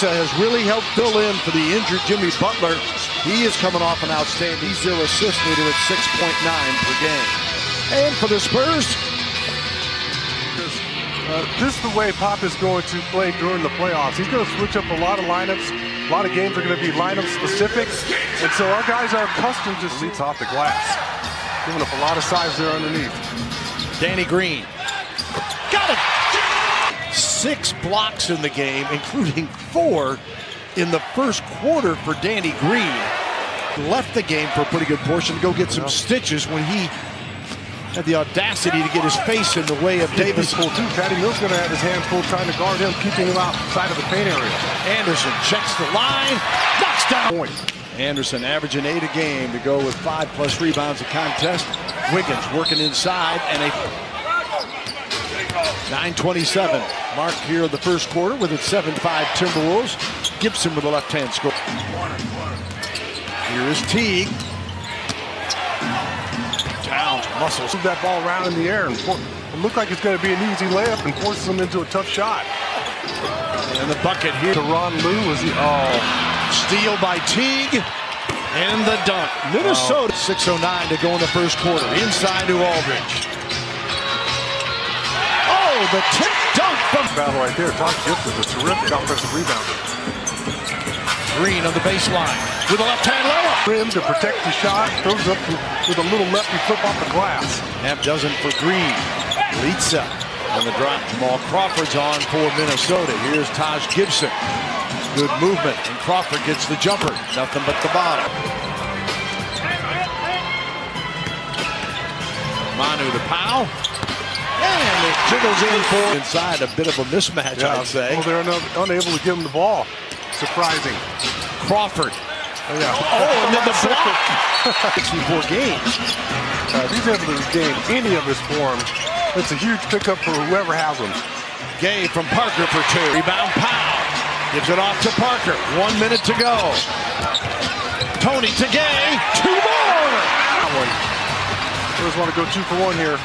Bielitsa has really helped fill in for the injured Jimmy Butler. He is coming off an outstanding 0 assist leader at 6.9 per game. And for the Spurs, this is the way Pop is going to play during the playoffs. He's going to switch up a lot of lineups. A lot of games are going to be lineup specific. And so our guys are accustomed to leads off the glass. Giving up a lot of size there underneath. Danny Green. Got it! 6 blocks in the game, including 4 in the first quarter for Danny Green. Left the game for a pretty good portion to go get some stitches when he had the audacity to get his face in the way of Davis. Full too. Patty Mills going to have his hands full trying to guard him, keeping him outside of the paint area. Anderson checks the line, knocks down. Anderson averaging 8 a game to go with 5+ rebounds a contest. Wiggins working inside, and a 9:27 mark here in the first quarter with its 7-5 Timberwolves. Gibson with a left-hand score. Here is Teague. Towns muscles. Move that ball around in the air, and it looked like it's going to be an easy layup and forces him into a tough shot. And the bucket here to Ron Lou was the steal by Teague. And the dunk. Minnesota. 6:09 to go in the first quarter. Inside to Aldridge. Oh, the tip dunk from battle right there. Todd Gibson, a terrific offensive rebounder. Green on the baseline with a left-hand layup. Rim to protect the shot. Throws up with a little lefty flip off the glass. Half dozen for Green. Bielitsa on the drop. Jamal Crawford's on for Minnesota. Here's Taj Gibson. Good movement, and Crawford gets the jumper. Nothing but the bottom. Manu to Powell. And it jiggles in for inside. A bit of a mismatch, I'd say. Well, they're unable to give him the ball. Surprising. Crawford. Oh, yeah. Oh, and then the block. 64 games. He's able to gain any of his form. It's a huge pickup for whoever has him. Gay from Parker for 2. Rebound Powell. Gives it off to Parker. 1 minute to go. Tony to Gay. 2 more. Spurs want to go 2 for 1 here.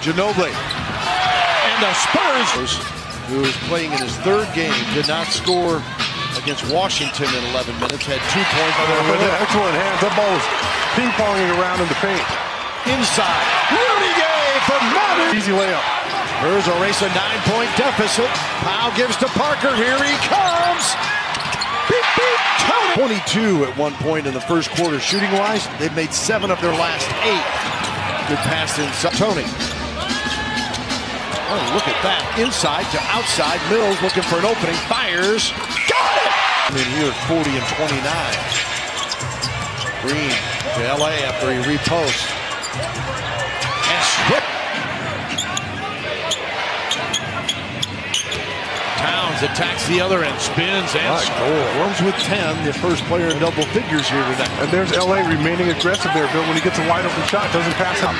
Ginobili. And the Spurs, who is playing in his 3rd game, did not score against Washington in 11 minutes. Had 2 points. Excellent hands. That ball was ping-ponging around in the paint. Inside. Rudy Gay from Manu. Easy layup. Spurs erase a 9-point deficit. Powell gives to Parker. Here he comes. Beep, beep. Tony. 22 at one point in the first quarter shooting-wise. They've made 7 of their last 8. Good pass inside. Tony. Oh, look at that. Inside to outside. Mills looking for an opening. Fires. Got it! I mean, here at 40 and 29. Green to LA after he reposts. And Swift. Towns attacks the other end, spins and scores with 10, the first player in double figures here tonight. And there's LA remaining aggressive there, Bill, when he gets a wide open shot, doesn't pass up.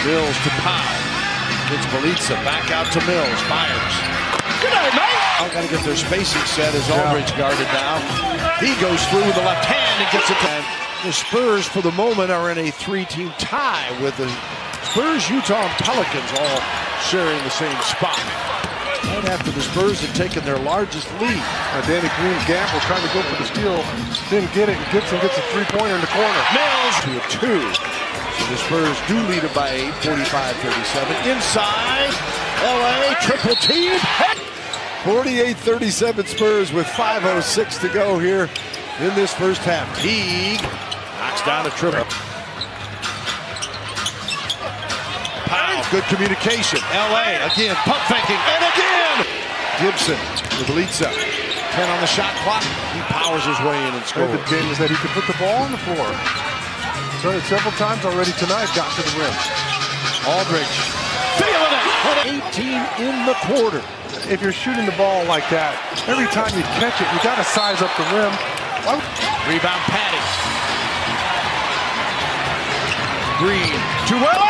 Mills to Powell. Gets Bielitsa back out to Mills, fires. Good night, mate! I've got to get their spacing set as Aldridge guarded now. He goes through with the left hand and gets it. And the Spurs, for the moment, are in a 3-team tie with the Spurs, Utah, and Pelicans all sharing the same spot. Right after the Spurs had taken their largest lead. Danny Green gamble trying to go for the steal. Didn't get it. Gibson gets a 3-pointer in the corner. Mills to a 2. So the Spurs do lead it by 8, 45-37. Inside, LA triple team. 48-37 Spurs with 5:06 to go here in this first half. Teague knocks down a triple. Powell, good communication. LA again, pump faking, and again! Gibson with Bielitsa. 10 on the shot clock. He powers his way in and scores. The game is that he can put the ball on the floor. Done it several times already tonight, got to the rim. Aldridge feeling it! 18 in the quarter. If you're shooting the ball like that, every time you catch it, you got to size up the rim. Rebound Patty. Green to LA!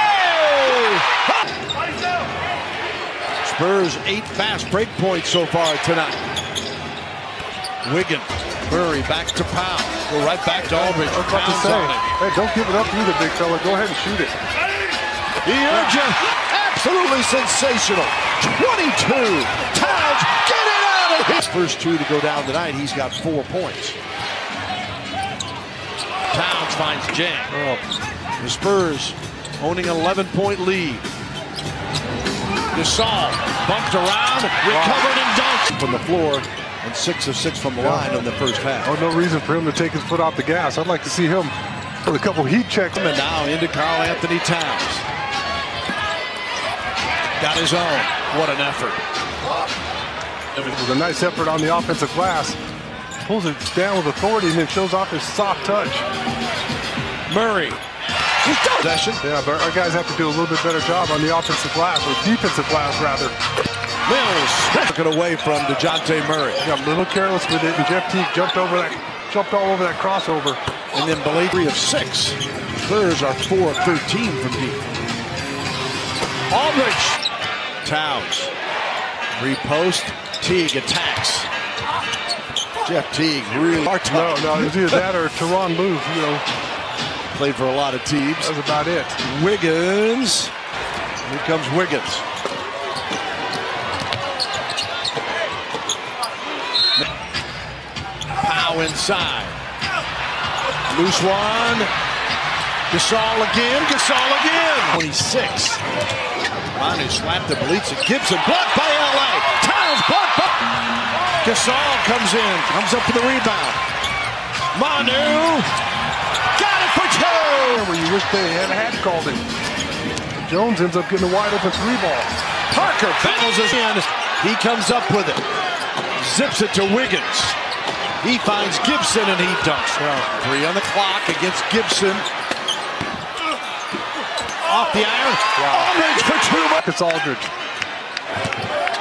Spurs 8 fast break points so far tonight. Wiggins, Murray back to Powell. Go right back to Aldridge. I was about to say, hey, don't give it up either, big fella. Go ahead and shoot it. Absolutely sensational. 22. Time. first two to go down tonight, he's got 4 points. Towns finds Jang. The Spurs owning an 11-point lead. Gasol bumped around, recovered and dunked from the floor, and 6 of 6 from the line in the first half. Oh, no reason for him to take his foot off the gas. I'd like to see him with a couple heat checks. And now into Karl Anthony Towns. Got his own. What an effort. With a nice effort on the offensive glass. Pulls it down with authority and then shows off his soft touch. Murray. Possession. Yeah, but our guys have to do a little bit better job on the offensive glass, or defensive glass rather. Mills took it away from DeJounte Murray. Got a little careless with it, and Jeff Teague jumped all over that crossover. And then Blake 3 of 6. Spurs are 4 of 13 from deep. Aldridge. Towns. Repost. Teague attacks. Jeff Teague really. No, it's either that or Tyronn Lue, you know. Played for a lot of teams. That's about it. Wiggins. Here comes Wiggins. Powell inside. Loose one. Gasol again. 26. Manu slapped the Belitza. Gibson blocked by LA. Towns blocked by. Gasol comes in. Comes up for the rebound. Manu. Got it for 2. Where you wish they had called him. Jones ends up getting a wide open 3 ball. Parker battles us in. He comes up with it. Zips it to Wiggins. He finds Gibson and he dunks. 3 on the clock against Gibson. Off the iron. Aldridge for 2. It's Aldridge.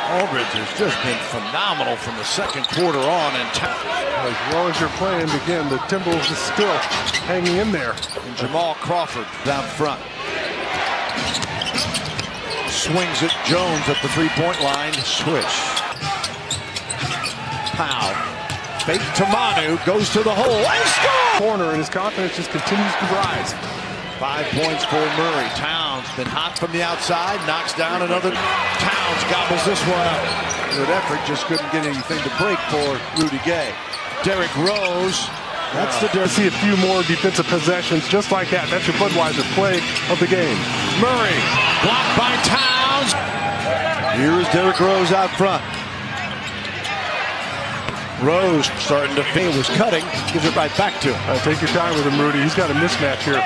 Aldridge has just been phenomenal from the second quarter on. And as well as you're playing, again, the Timberwolves is still hanging in there. And Jamal Crawford down front. Swings it. Jones at the 3-point line. Swish. Powell. Fake to Manu. Goes to the hole. And score! Corner, and his confidence just continues to rise. 5 points for Murray. Towns been hot from the outside. Knocks down another. Towns gobbles this one up. Good effort. Just couldn't get anything to break for Rudy Gay. Derrick Rose. That's the difference. See a few more defensive possessions just like that. That's your Budweiser play of the game. Murray blocked by Towns. Here is Derrick Rose out front. Rose starting to feel, was cutting, gives it right back to him. Take your time with him, Rudy. He's got a mismatch here.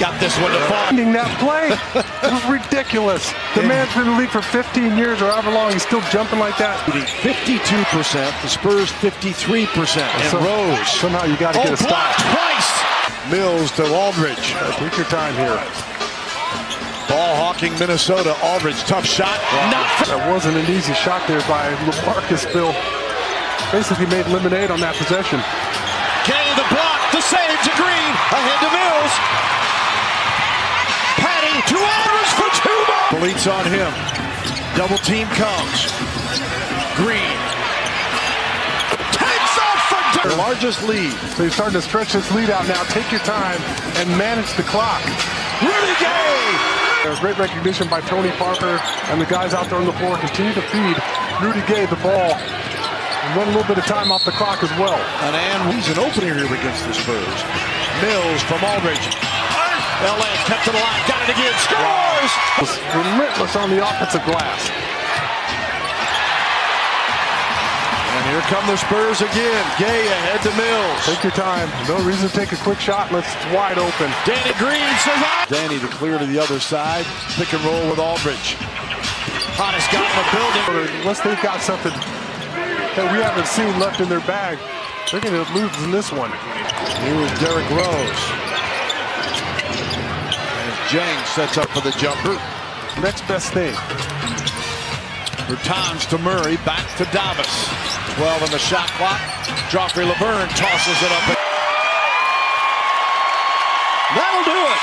Got this one to fall. Finding that play was ridiculous. The man's been in the league for 15 years or however long. He's still jumping like that. 52%, the Spurs 53%. And so, Rose. Somehow you got to get a stop. Twice. Mills to Aldridge. Take your time here. Ball hawking Minnesota. Aldridge, tough shot. That wasn't an easy shot there by LaMarcus Bill. Basically made lemonade on that possession. Gay the block, the save to Green. Ahead to Mills. Patty to Aldridge for 2 more. Belitza on him. Double team comes. Green. Takes off for their largest lead. So he's starting to stretch this lead out now. Take your time and manage the clock. Rudy Gay. There's great recognition by Tony Parker and the guys out there on the floor. Continue to feed Rudy Gay the ball and run a little bit of time off the clock as well. And he's an opener here against the Spurs. Mills from Aldridge. LA kept it alive, got it again, scores! Relentless on the offensive glass. And here come the Spurs again. Gay ahead to Mills. Take your time. No reason to take a quick shot unless it's wide open. Danny Green survives. Danny to clear to the other side. Pick and roll with Aldridge. Hottest guy in the building. Unless they've got something that we haven't seen left in their bag, they're going to lose in this one. Here is Derrick Rose. As Jang sets up for the jumper. Next best thing. For Towns to Murray, back to Davis. 12 on the shot clock. Joffrey Laverne tosses it up. That'll do it.